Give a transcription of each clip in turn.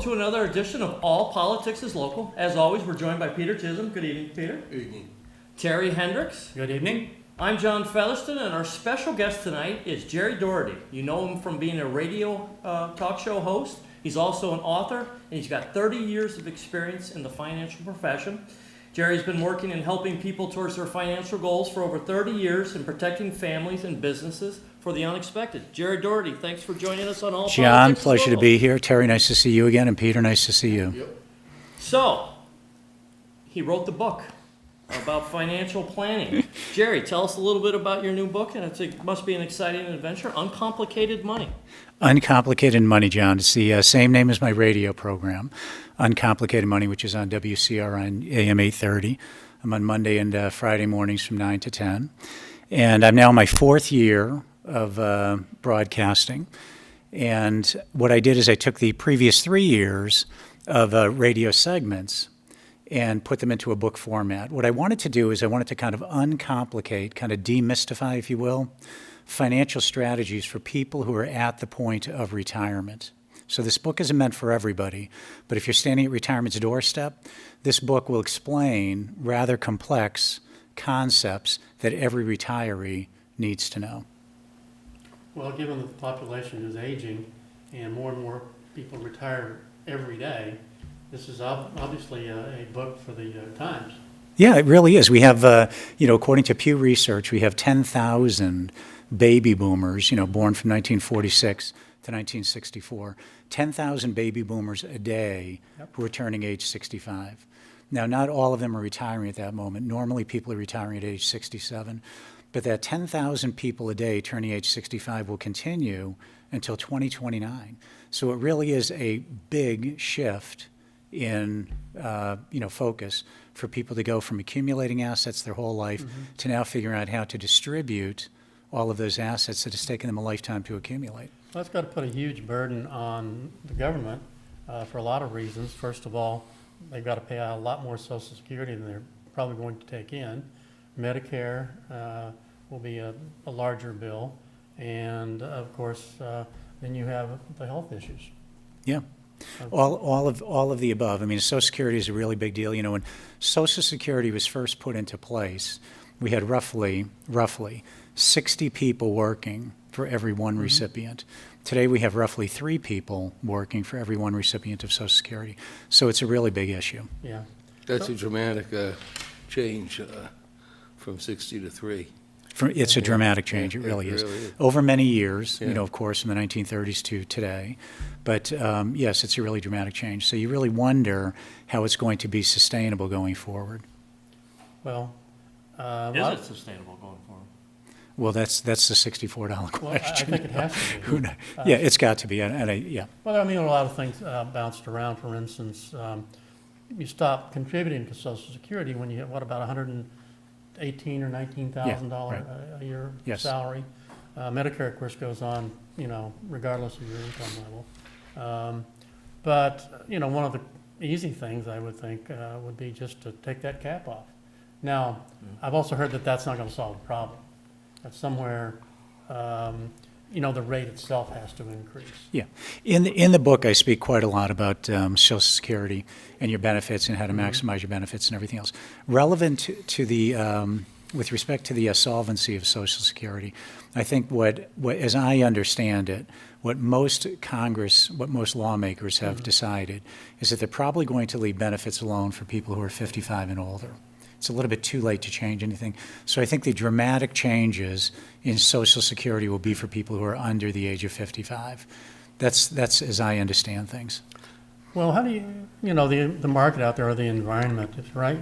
to another edition of All Politics is Local. As always, we're joined by Peter Chisholm. Good evening, Peter. Good evening. Terry Hendricks. Good evening. I'm John Featherston, and our special guest tonight is Jerry Doherty. You know him from being a radio talk show host. He's also an author, and he's got 30 years of experience in the financial profession. Jerry's been working and helping people towards their financial goals for over 30 years and protecting families and businesses for the unexpected. Jerry Doherty, thanks for joining us on All John, Politics is pleasure Local. to be here. Terry, nice to see you again. And Peter, nice to see you. Yep. So, he wrote the book about financial planning. Jerry, tell us a little bit about your new book, and it must be an exciting adventure, Uncomplicated Money. Uncomplicated Money, John. It's the same name as my radio program, Uncomplicated Money, which is on WCRN AM 830. I'm on Monday and Friday mornings from 9 to 10. And I'm now in my fourth year of broadcasting. And what I did is I took the previous 3 years of radio segments and put them into a book format. What I wanted to do is I wanted to kind of uncomplicate, kind of demystify, if you will, financial strategies for people who are at the point of retirement. So this book isn't meant for everybody, but if you're standing at retirement's doorstep, this book will explain rather complex concepts that every retiree needs to know. Well, given that the population is aging and more people retire every day, this is obviously a book for the times. Yeah, it really is. We have, according to Pew Research, we have 10,000 baby boomers, born from 1946 to 1964. 10,000 baby boomers a day who are turning age 65. Now, not all of them are retiring at that moment. Normally, people are retiring at age 67. But that 10,000 people a day turning age 65 will continue until 2029. So it really is a big shift in focus for people to go from accumulating assets their whole life to now figuring out how to distribute all of those assets that has taken them a lifetime to accumulate. Well, that's got to put a huge burden on the government for a lot of reasons. First of all, they've got to pay out a lot more Social Security than they're probably going to take in. Medicare will be a larger bill, and of course, then you have the health issues. Yeah. All of the above. I mean, Social Security is a really big deal. When Social Security was first put into place, we had roughly 60 people working for every one recipient. Today we have roughly 3 people working for every one recipient of Social Security. So it's a really big issue. Yeah. That's a dramatic change from 60 to 3. It's a dramatic change. It really is. Over many years, of course, from the 1930s to today. But yes, it's a really dramatic change. So you really wonder how it's going to be sustainable going forward. Well, Is it sustainable going forward? Well, that's the $64 question. well, I think it has to be. Who knows? Yeah, it's got to be. Yeah. Well, I mean, a lot of things bounced around. For instance, you stop contributing to Social Security when you hit, about $118,000 or $19,000 a year salary. Medicare, of course, goes on, regardless of your income level. But one of the easy things I would think would be just to take that cap off. Now, I've also heard that that's not going to solve the problem. That somewhere, the rate itself has to increase. Yeah. In the book, I speak quite a lot about Social Security and your benefits and how to maximize your benefits and everything else. Relevant to the, with respect to the solvency of Social Security, I think what as I understand it, what most lawmakers have decided is that they're probably going to leave benefits alone for people who are 55 and older. It's a little bit too late to change anything. So I think the dramatic changes in Social Security will be for people who are under the age of 55. That's as I understand things. Well, how do the market out there, or the environment, right?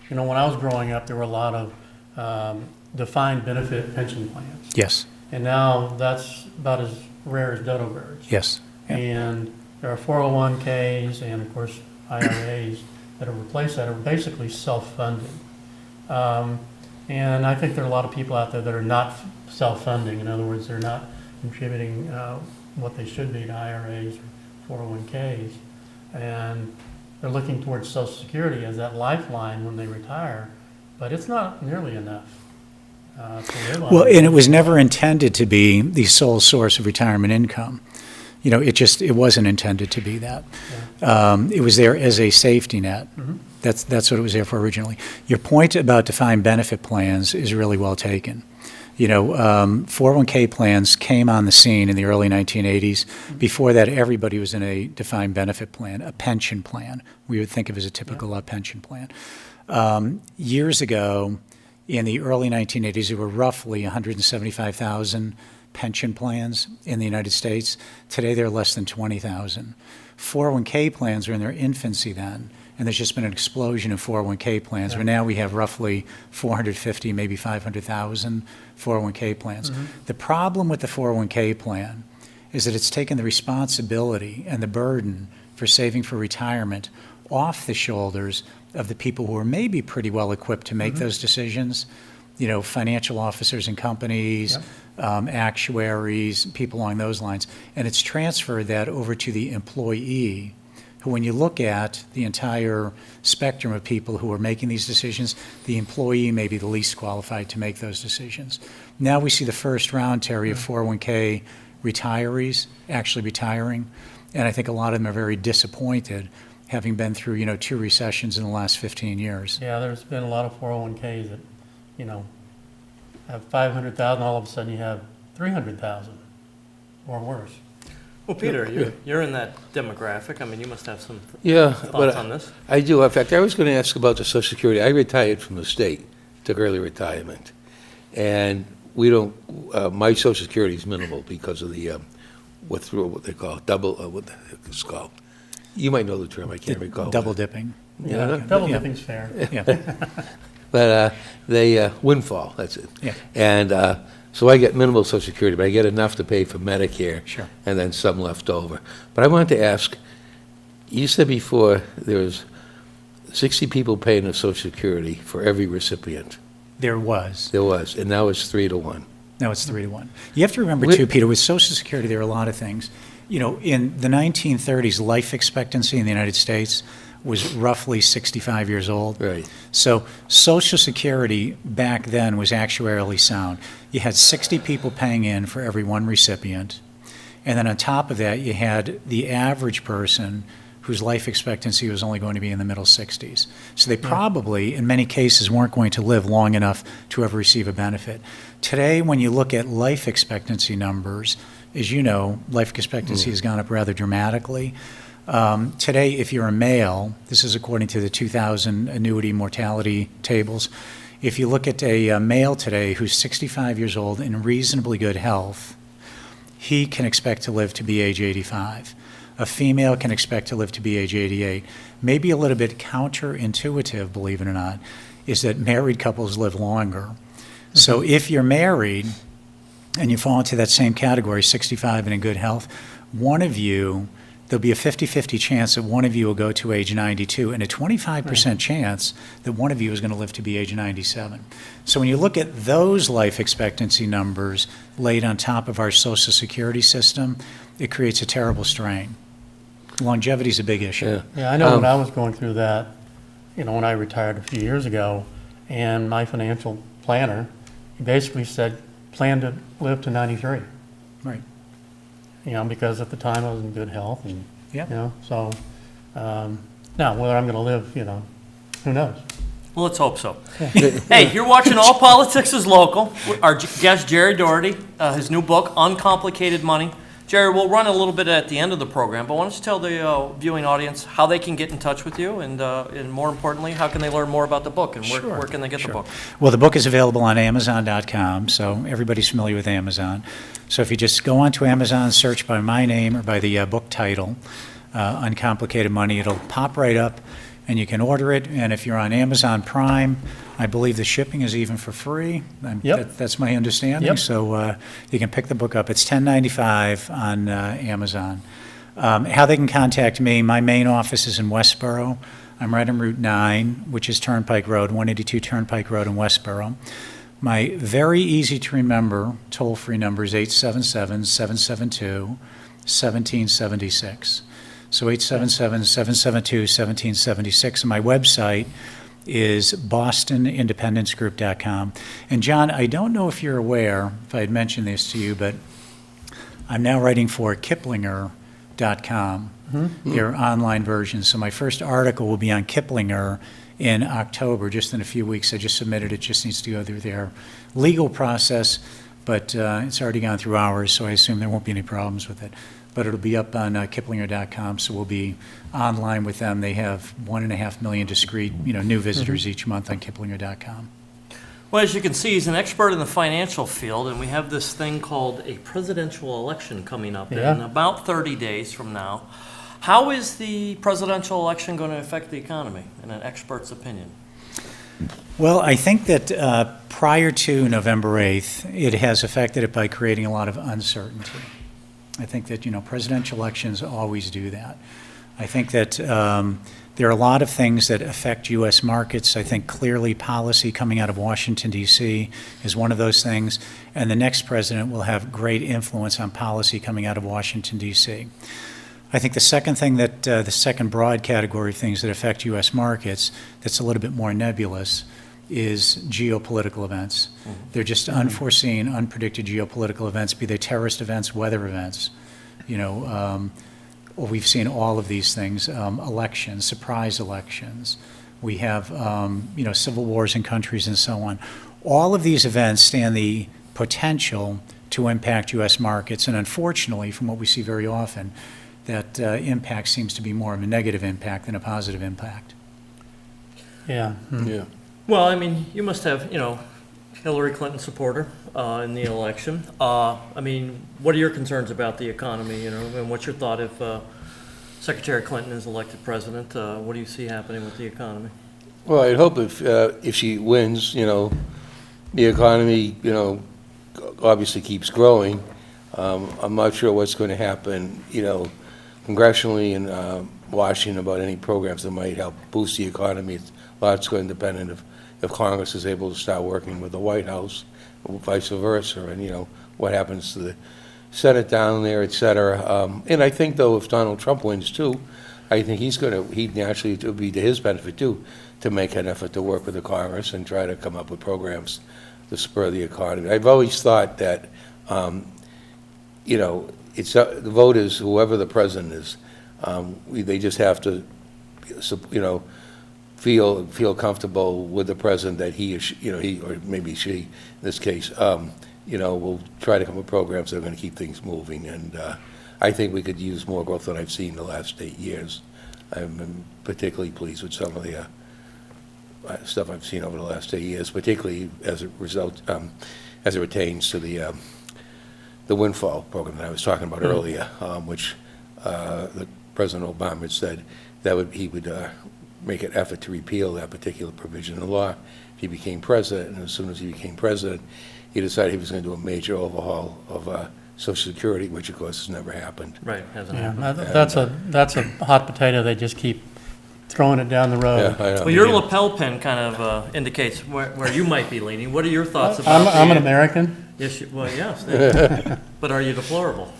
When I was growing up, there were a lot of defined benefit pension plans. Yes. And now that's about as rare as dodo birds. Yes. Yeah. And there are 401ks and, of course, IRAs that have replaced that are basically self-funded. And I think there are a lot of people out there that are not self-funding. In other words, they're not contributing what they should be to IRAs or 401ks. And they're looking towards Social Security as that lifeline when they retire, but it's not nearly enough to live on. Well, and it was never intended to be the sole source of retirement income. it wasn't intended to be that. It was there as a safety net. That's what it was there for originally. Your point about defined benefit plans is really well taken. 401k plans came on the scene in the early 1980s. Before that, everybody was in a defined benefit plan, a pension plan. We would think of as a typical pension plan. Years ago, in the early 1980s, there were roughly 175,000 pension plans in the United States. Today, there are less than 20,000. 401k plans were in their infancy then, and there's just been an explosion of 401k plans, where now we have roughly 450, maybe 500,000 401k plans. The problem with the 401k plan is that it's taken the responsibility and the burden for saving for retirement off the shoulders of the people who are maybe pretty well equipped to make those decisions, financial officers in companies, actuaries, people along those lines. And it's transferred that over to the employee, who, when you look at the entire spectrum of people who are making these decisions, the employee may be the least qualified to make those decisions. Now we see the first round, Terry, of 401k retirees actually retiring, and I think a lot of them are very disappointed, having been through, 2 recessions in the last 15 years. Yeah, there's been a lot of 401ks that, have 500,000, all of a sudden you have 300,000 or worse. Well, Peter, you're in that demographic. I mean, you must have some Yeah, thoughts but on this. I do. In fact, I was going to ask about the Social Security. I retired from the state, took early retirement, and we don't. My Social Security is minimal because of the what they call double. What the heck it's called? You might know the term. I can't recall. Double dipping. Yeah, double dipping's fair. Yeah. But they windfall. That's it. Yeah. And so I get minimal Social Security, but I get enough to pay for Medicare. Sure. And then some left over. But I wanted to ask, you said before there was 60 people paying the Social Security for every recipient. There was. There was, and now it's 3 to 1. Now it's 3 to 1. You have to remember, too, Peter, with Social Security, there are a lot of things. In the 1930s, life expectancy in the United States was roughly 65 years old. Right. So Social Security back then was actuarially sound. You had 60 people paying in for every one recipient. And then on top of that, you had the average person whose life expectancy was only going to be in the middle 60s. So they probably, in many cases, weren't going to live long enough to ever receive a benefit. Today, when you look at life expectancy numbers, as you know, life expectancy has gone up rather dramatically. Today, if you're a male, this is according to the 2000 annuity mortality tables, if you look at a male today who's 65 years old in reasonably good health, he can expect to live to be age 85. A female can expect to live to be age 88. Maybe a little bit counterintuitive, believe it or not, is that married couples live longer. So if you're married and you fall into that same category, 65 and in good health, one of you, there'll be a 50-50 chance that one of you will go to age 92 and a 25% chance that one of you is going to live to be age 97. So when you look at those life expectancy numbers laid on top of our Social Security system, it creates a terrible strain. Longevity is a big issue. Yeah, I know when I was going through that, when I retired a few years ago, and my financial planner, he basically said, plan to live to 93. Right. Because at the time I was in good health, and Yeah. so now whether I'm going to live, who knows? Well, let's hope so. Hey, you're watching All Politics is Local. Our guest, Jerry Doherty, his new book, Uncomplicated Money. Jerry, we'll run a little bit at the end of the program, but why don't you tell the viewing audience how they can get in touch with you, and more importantly, how can they learn more about the book, and where can they get the book? Well, the book is available on Amazon.com, so everybody's familiar with Amazon. So if you just go onto Amazon, search by my name or by the book title, Uncomplicated Money, it'll pop right up, and you can order it. And if you're on Amazon Prime, I believe the shipping is even for free. That's my understanding. Yep. So you can pick the book up. It's $10.95 on Amazon. How they can contact me, my main office is in Westboro. I'm right on Route 9, which is Turnpike Road, 182 Turnpike Road in Westboro. My very easy to remember toll-free number is 877-772-1776. So 877-772-1776. And my website is bostonindependencegroup.com. And John, I don't know if you're aware, if I had mentioned this to you, but I'm now writing for Kiplinger.com, their online version. So my first article will be on Kiplinger in October, just in a few weeks. I just submitted it, just needs to go through their legal process, but it's already gone through ours, so I assume there won't be any problems with it. But it'll be up on Kiplinger.com, so we'll be online with them. They have 1.5 million discrete, new visitors each month on Kiplinger.com. Well, as you can see, he's an expert in the financial field, and we have this thing called a presidential election coming up in about 30 days from now. How is the presidential election going to affect the economy, in an expert's opinion? Well, I think that prior to November 8th, it has affected it by creating a lot of uncertainty. I think that, presidential elections always do that. I think that there are a lot of things that affect U.S. markets. I think clearly policy coming out of Washington, D.C. is one of those things, and the next president will have great influence on policy coming out of Washington, D.C. I think the second thing that, the second broad category of things that affect U.S. markets that's a little bit more nebulous is geopolitical events. They're just unforeseen, unpredicted geopolitical events, be they terrorist events, weather events. We've seen all of these things, elections, surprise elections. We have, civil wars in countries and so on. All of these events stand the potential to impact U.S. markets, and unfortunately, from what we see very often, that impact seems to be more of a negative impact than a positive impact. Yeah. Yeah. Well, I mean, you must have, Hillary Clinton supporter in the election. What are your concerns about the economy, and what's your thought if Secretary Clinton is elected president? What do you see happening with the economy? Well, I'd hope if she wins, the economy, obviously keeps growing. I'm not sure what's going to happen, congressionally in Washington about any programs that might help boost the economy. A lot's going to depend on if Congress is able to start working with the White House, or vice versa, and, what happens to the Senate down there, et cetera. And I think, though, if Donald Trump wins, too, I think he'd naturally, it would be to his benefit, too, to make an effort to work with the Congress and try to come up with programs to spur the economy. I've always thought that, it's the voters, whoever the president is, they just have to, feel comfortable with the president that he or maybe she, in this case, will try to come up with programs that are going to keep things moving. And I think we could use more growth than I've seen in the last 8 years. I've been particularly pleased with some of the stuff I've seen over the last 8 years, particularly as a result, as it pertains to the windfall program that I was talking about earlier, which the President Obama had said that he would make an effort to repeal that particular provision in the law if he became president. And as soon as he became president, he decided he was going to do a major overhaul of Social Security, which of course has never happened. Right, hasn't Yeah, happened. that's a hot potato. They just keep throwing it down the road. Yeah, I know. Well, your lapel pin kind of indicates where you might be leaning. What are your thoughts about I'm an American. Yes, yes. But are you deplorable?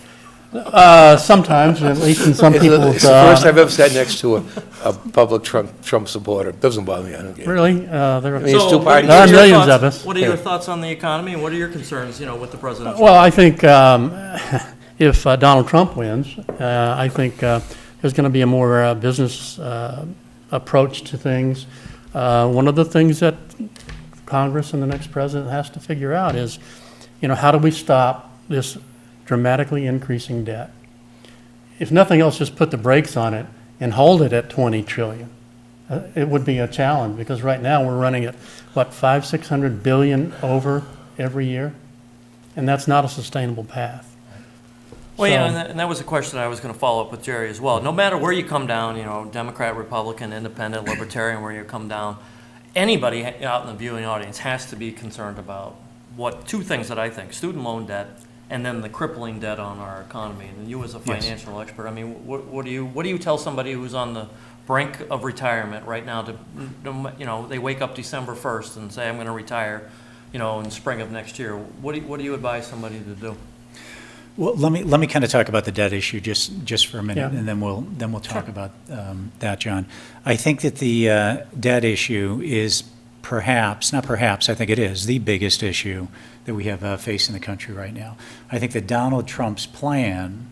Sometimes, at least in some people's. It's the first I've ever sat next to a public Trump supporter. Doesn't bother me. I don't care. Really? mean, it's two parties. There are what your millions thoughts- of us. What are your thoughts on the economy, and what are your concerns, with the president? Well, I think if Donald Trump wins, I think there's going to be a more business approach to things. One of the things that Congress and the next president has to figure out is, how do we stop this dramatically increasing debt? If nothing else, just put the brakes on it and hold it at 20 trillion. It would be a challenge, because right now we're running at, $500-600 billion over every year? And that's not a sustainable path. Well, So- and that was a question I was going to follow up with Jerry as well. No matter where you come down, Democrat, Republican, Independent, Libertarian, where you come down, anybody out in the viewing audience has to be concerned about two things that I think: student loan debt, and then the crippling debt on our economy. And you, as a financial expert, what do you tell somebody who's on the brink of retirement right now? They wake up December 1st and say, "I'm going to retire," in spring of next year. What do you advise somebody to do? Well, let me kind of talk about the debt issue just for a minute, Yeah. and then we'll talk about that, John. I think that the debt issue is not perhaps, I think it is the biggest issue that we have facing the country right now. I think that Donald Trump's plan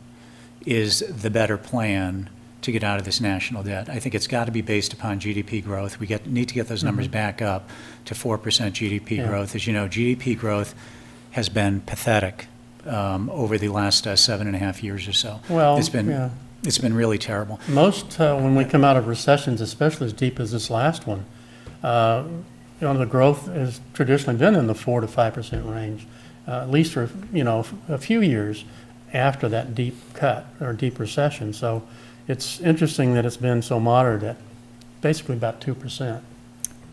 is the better plan to get out of this national debt. I think it's got to be based upon GDP growth. We need to get those numbers back up to 4% GDP growth. As you know, GDP growth has been pathetic over the last 7.5 years or so. Well, it's been really terrible. Most, when we come out of recessions, especially as deep as this last one, the growth has traditionally been in the 4 to 5% range, at least for, a few years after that deep cut or deep recession. So it's interesting that it's been so moderate at basically about 2%.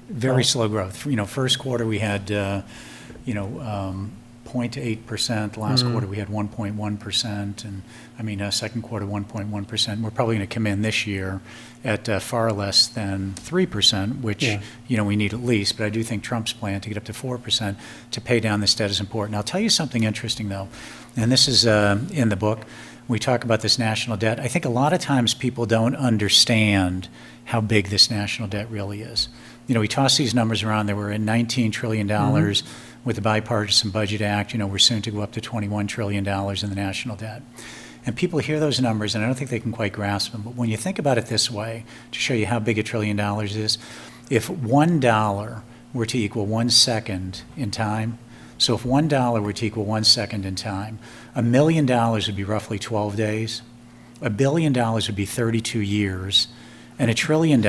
Very slow growth. First quarter we had, 0.8%. Last quarter we had 1.1%, and second quarter 1.1%. We're probably going to come in this year at far less than 3%, which we need at least. But I do think Trump's plan to get up to 4% to pay down this debt is important. I'll tell you something interesting though, and this is in the book. We talk about this national debt. I think a lot of times people don't understand how big this national debt really is. We toss these numbers around. There were $19 trillion with the Bipartisan Budget Act. We're soon to go up to $21 trillion in the national debt. And people hear those numbers, and I don't think they can quite grasp them. But when you think about it this way, to show you how big $1 trillion is, if $1 were to equal 1 second in time, so if $1 were to equal 1 second in time, $1 million would be roughly 12 days, $1 billion would be 32 years, and $1 trillion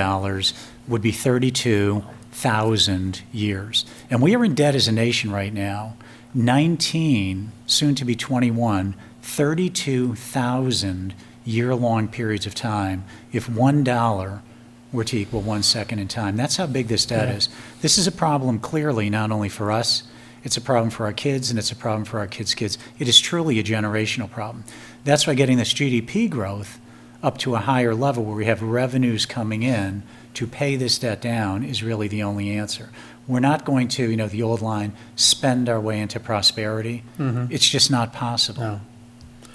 would be 32,000 years. And we are in debt as a nation right now, 19, soon to be 21, 32,000 year-long periods of time if $1 were to equal 1 second in time. That's how big this debt is. This is a problem clearly not only for us, it's a problem for our kids, and it's a problem for our kids' kids. It is truly a generational problem. That's why getting this GDP growth up to a higher level where we have revenues coming in to pay this debt down is really the only answer. We're not going to, the old line, spend our way into prosperity. It's just not possible. No.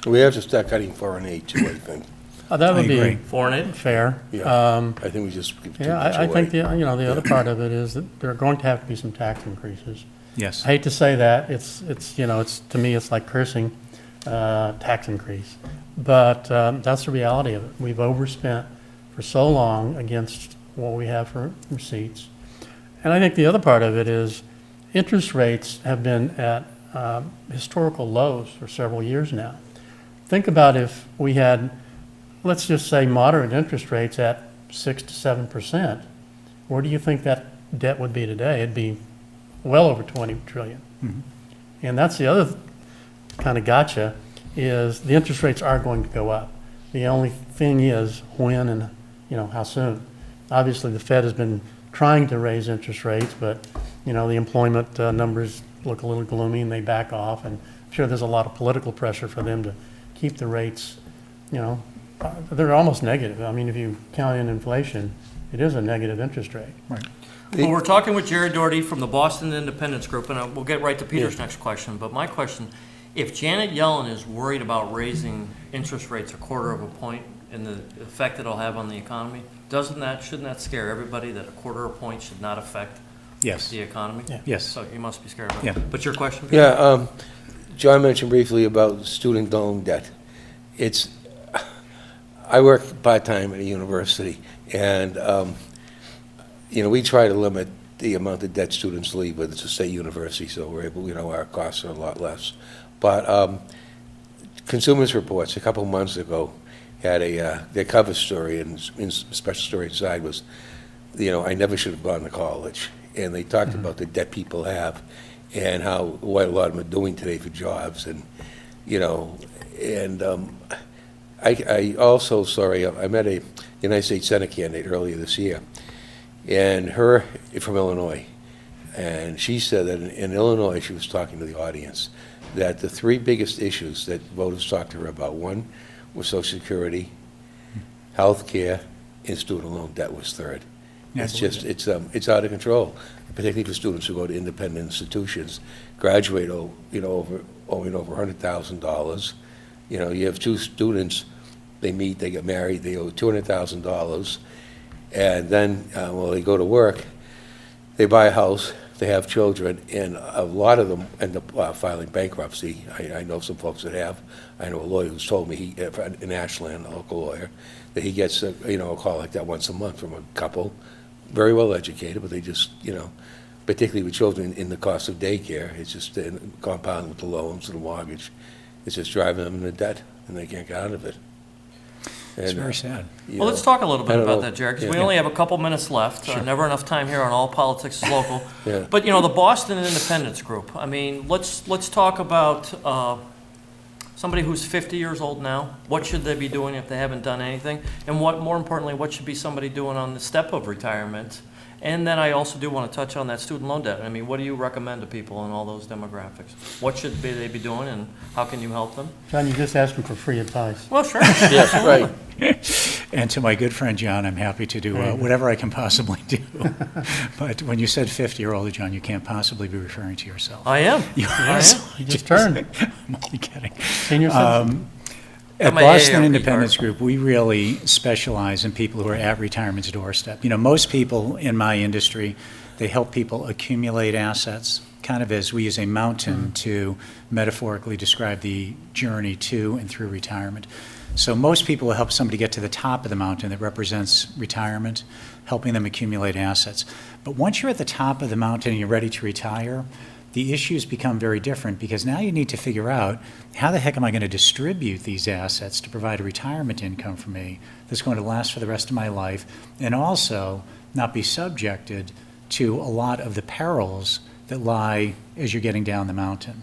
We have to start cutting foreign aid too, I think. That would I agree. be Foreign aid? fair. Yeah, I think we just give too much I away. think the other part of it is that there are going to have to be some tax increases. Yes. I hate to say that. It's to me it's like cursing tax increase, but that's the reality of it. We've overspent for so long against what we have for receipts, and I think the other part of it is interest rates have been at historical lows for several years now. Think about if we had, let's just say, moderate interest rates at 6 to 7%. Where do you think that debt would be today? It'd be well over 20 trillion. And that's the other kind of gotcha, is the interest rates are going to go up. The only thing is when and how soon. Obviously the Fed has been trying to raise interest rates, but the employment numbers look a little gloomy and they back off, and I'm sure there's a lot of political pressure for them to keep the rates, they're almost negative. I mean, if you count in inflation, it is a negative interest rate. Right. Well, we're talking with Jerry Doherty from the Boston Independence Group, and we'll get right to Peter's next question. But my question, if Janet Yellen is worried about raising interest rates 1/4 of a point and the effect it'll have on the economy, shouldn't that scare everybody that 1/4 of a point should not affect the economy? Yes. So you must be scared about it. Yeah. But your question, Peter? Yeah, John mentioned briefly about student loan debt. I work part-time at a university, and we try to limit the amount of debt students leave, but it's a state university, so we're able, our costs are a lot less. But Consumers Reports a couple months ago had their cover story, and special story inside was, I never should have gone to college. And they talked about the debt people have and what a lot of them are doing today for jobs, and I also, I met a United States Senate candidate earlier this year, and her from Illinois, and she said that in Illinois, she was talking to the audience, that the 3 biggest issues that voters talked to her about, one was Social Security, health care, and student loan debt was third. It's out of control, particularly for students who go to independent institutions, graduate owing over $100,000. You have 2 students, they meet, they get married, they owe $200,000, and then they go to work, they buy a house, they have children, and a lot of them end up filing bankruptcy. I know some folks that have. I know a lawyer who's told me, in Ashland, a local lawyer, that he gets a call like that once a month from a couple, very well educated, but they just, particularly with children in the cost of daycare, it's just compounded with the loans and the mortgage. It's just driving them into debt, and they can't get out of it. It's very sad. Well, let's talk a little bit I don't about know. that, Jared, because Yeah. we only have a couple minutes left. Never enough time here on All Politics is Local. Yeah. But, the Boston Independence Group, I mean, let's talk about somebody who's 50 years old now. What should they be doing if they haven't done anything? And more importantly, what should be somebody doing on the step of retirement? And then I also do want to touch on that student loan debt. I mean, what do you recommend to people in all those demographics? What should they be doing, and how can you help them? John, you just asked him for free advice. Well, sure. Yes, right. And to my good friend John, I'm happy to do whatever I can possibly do. But when you said 50-year-old, John, you can't possibly be referring to yourself. I am. You I are. am. You just turned. I'm only kidding. Senior citizen. At my Boston AARP Independence card. Group, we really specialize in people who are at retirement's doorstep. Most people in my industry, they help people accumulate assets, kind of as we use a mountain to metaphorically describe the journey to and through retirement. So most people will help somebody get to the top of the mountain that represents retirement, helping them accumulate assets. But once you're at the top of the mountain and you're ready to retire, the issues become very different, because now you need to figure out, how the heck am I going to distribute these assets to provide a retirement income for me that's going to last for the rest of my life, and also not be subjected to a lot of the perils that lie as you're getting down the mountain.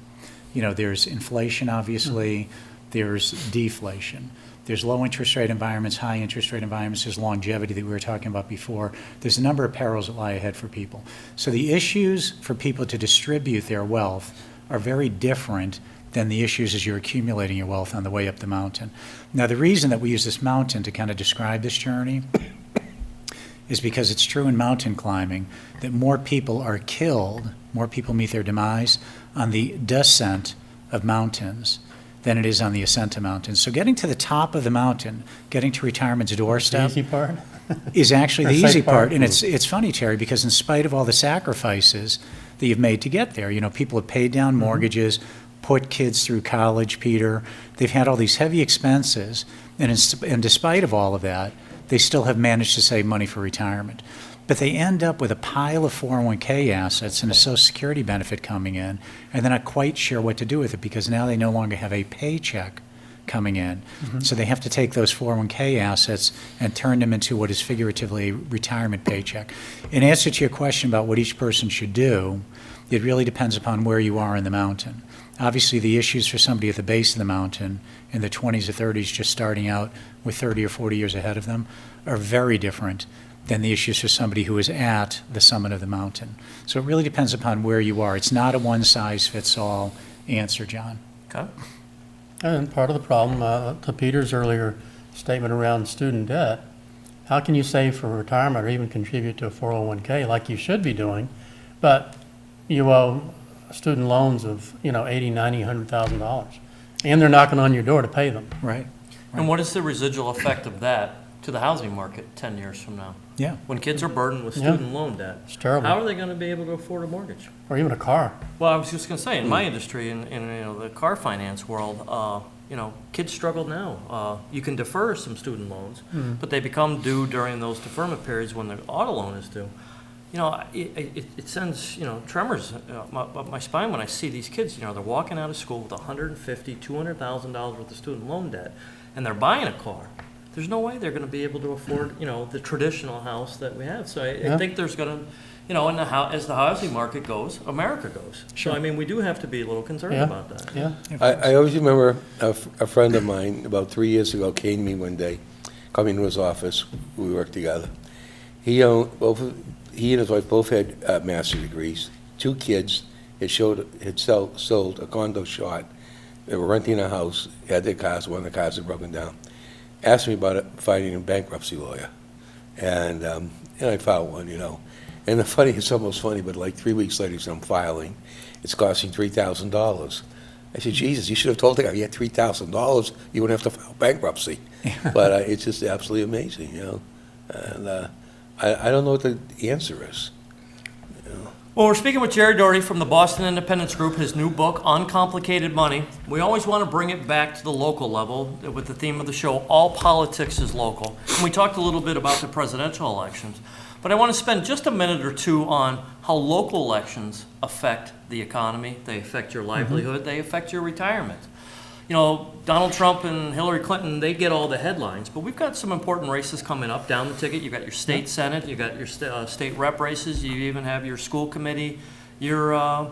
There's inflation, obviously, there's deflation. There's low interest rate environments, high interest rate environments, there's longevity that we were talking about before. There's a number of perils that lie ahead for people. So the issues for people to distribute their wealth are very different than the issues as you're accumulating your wealth on the way up the mountain. Now, the reason that we use this mountain to kind of describe this journey is because it's true in mountain climbing that more people are killed, more people meet their demise on the descent of mountains than it is on the ascent of mountains. So getting to the top of the mountain, getting to retirement's The doorstep, easy part? is actually the Or safe easy part. part. And it's funny, Terry, because in spite of all the sacrifices that you've made to get there, people have paid down mortgages, put kids through college, Peter. They've had all these heavy expenses, and despite of all of that, they still have managed to save money for retirement. But they end up with a pile of 401k assets and a Social Security benefit coming in, and they're not quite sure what to do with it, because now they no longer have a paycheck coming in. So they have to take those 401k assets and turn them into what is figuratively a retirement paycheck. In answer to your question about what each person should do, it really depends upon where you are in the mountain. Obviously, the issues for somebody at the base of the mountain in the 20s or 30s, just starting out with 30 or 40 years ahead of them, are very different than the issues for somebody who is at the summit of the mountain. So it really depends upon where you are. It's not a one-size-fits-all answer, John. Okay. And part of the problem, to Peter's earlier statement around student debt, how can you save for retirement or even contribute to a 401k like you should be doing, but you owe student loans of, $80,000, $90,000, $100,000, and they're knocking on your door to pay them? Right? And what is the residual effect of that to the housing market 10 years from now? Yeah. When kids are burdened with Yeah. student loan debt, It's terrible. how are they going to be able to afford a mortgage? Or even a car. Well, I was just going to say, in my industry, in the car finance world, kids struggle now. You can defer some student loans, but they become due during those deferment periods when the auto loan is due. It sends tremors up my spine when I see these kids. They're walking out of school with $150,000, $200,000 worth of student loan debt, and they're buying a car. There's no way they're going to be able to afford the traditional house that we have. So I think there's going to as the housing market goes, America goes. Sure. So I mean, we do have to be a little concerned Yeah. about that. Yeah. I always remember a friend of mine about 3 years ago came to me one day, coming to his office. We worked together. He and his wife both had master's degrees, 2 kids, had sold a condo short. They were renting a house, had their cars, one of the cars had broken down. Asked me about it, finding a bankruptcy lawyer. And I filed one, And it's almost funny, but like 3 weeks later, so I'm filing. It's costing $3,000. I said, Jesus, you should have told the guy, you had $3,000, you wouldn't have to file bankruptcy. But it's just absolutely amazing, And I don't know what the answer is. Well, we're speaking with Jerry Doherty from the Boston Independence Group, his new book, Uncomplicated Money. We always want to bring it back to the local level with the theme of the show, All Politics is Local. And we talked a little bit about the presidential elections, but I want to spend just a minute or two on how local elections affect the economy, they affect your livelihood, they affect your retirement. You know, Donald Trump and Hillary Clinton, they get all the headlines, but we've got some important races coming up down the ticket. You've got your state senate, you've got your state rep races, you even have your school committee, your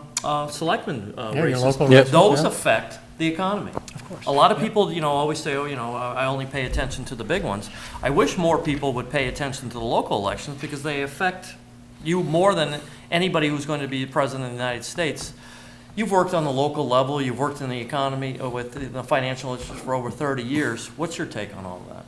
selectmen Your races. local races, Those yeah. affect the economy. Of course. A lot of people, always say, I only pay attention to the big ones. I wish more people would pay attention to the local elections because they affect you more than anybody who's going to be president of the United States. You've worked on the local level, you've worked in the economy with the financial issues for over 30 years. What's your take on all of that?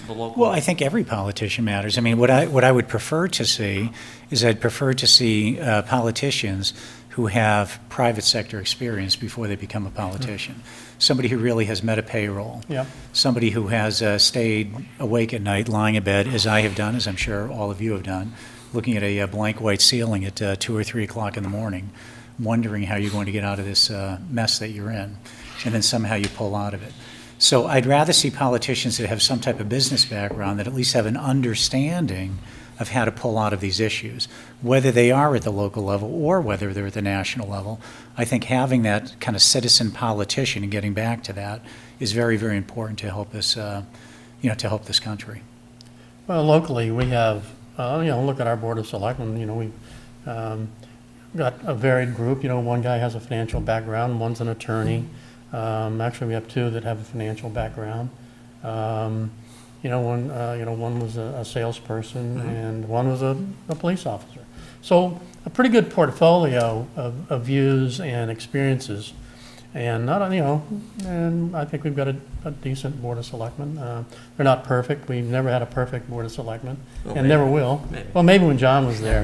The local. Well, I think every politician matters. I mean, what I would prefer to see is I'd prefer to see politicians who have private sector experience before they become a politician. Somebody who really has met a payroll. Yeah. Somebody who has stayed awake at night, lying in bed, as I have done, as I'm sure all of you have done, looking at a blank white ceiling at 2 or 3 o'clock in the morning, wondering how you're going to get out of this mess that you're in, and then somehow you pull out of it. So I'd rather see politicians that have some type of business background that at least have an understanding of how to pull out of these issues, whether they are at the local level or whether they're at the national level. I think having that kind of citizen politician and getting back to that is very, very important to help us, to help this country. Well, locally, we have, look at our Board of Selectmen, we've got a varied group. One guy has a financial background, one's an attorney. Actually, we have 2 that have a financial background. One was a salesperson, and one was a police officer. So a pretty good portfolio of views and experiences. And and I think we've got a decent Board of Selectmen. They're not perfect. We've never had a perfect Board of Selectmen, and never will. Maybe. Well, maybe when John was there,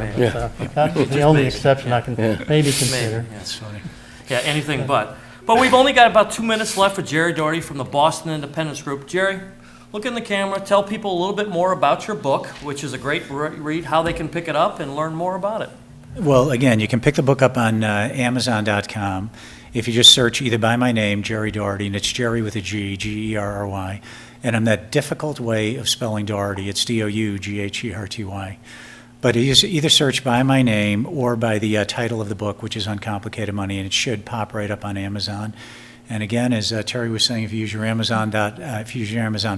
but that's the only maybe. exception I can maybe consider. Maybe, yeah. That's funny. Yeah, anything but. But we've only got about 2 minutes left with Jerry Doherty from the Boston Independence Group. Jerry, look in the camera, tell people a little bit more about your book, which is a great read, how they can pick it up and learn more about it. Well, again, you can pick the book up on Amazon.com. If you just search either by my name, Jerry Doherty, and it's Jerry with a G, G-E-R-R-Y, and I'm that difficult way of spelling Doherty, it's D-O-U-G-H-E-R-T-Y. But you either search by my name or by the title of the book, which is Uncomplicated Money, and it should pop right up on Amazon. And again, as Terry was saying, if you use your Amazon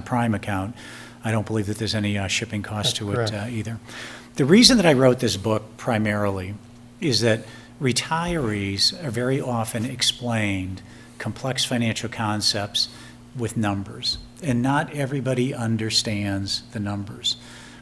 Prime account, I don't believe that there's any shipping cost to it either. The reason that I wrote this book primarily is that retirees are very often explained complex financial concepts with numbers, and not everybody understands the numbers.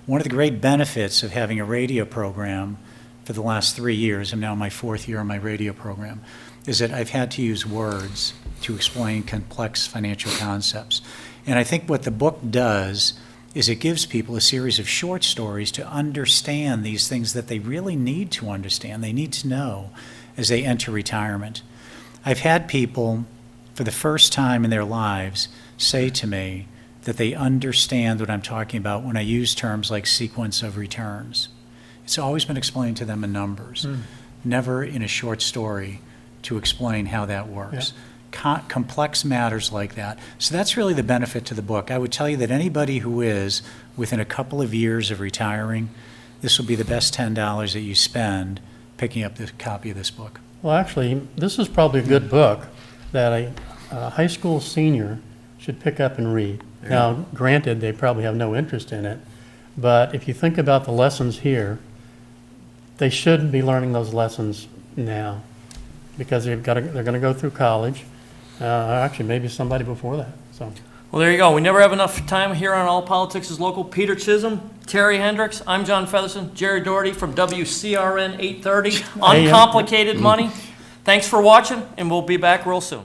One of the great benefits of having a radio program for the last 3 years, I'm now in my 4th year on my radio program, is that I've had to use words to explain complex financial concepts. And I think what the book does is it gives people a series of short stories to understand these things that they really need to understand, they need to know as they enter retirement. I've had people, for the first time in their lives, say to me that they understand what I'm talking about when I use terms like sequence of returns. It's always been explained to them in numbers, never in a short story to explain how that works. Complex matters like that. So that's really the benefit to the book. I would tell you that anybody who is within a couple of years of retiring, this will be the best $10 that you spend picking up the copy of this book. Well, actually, this is probably a good book that a high school senior should pick up and read. Now, granted, they probably have no interest in it, but if you think about the lessons here, they should be learning those lessons now because they're going to go through college. Actually, maybe somebody before that. So. Well, there you go. We never have enough time here on All Politics is Local. Peter Chisholm, Terry Hendricks, I'm John Featherson, Jerry Doherty from WCRN 830, Uncomplicated Money. Thanks for watching, and we'll be back real soon.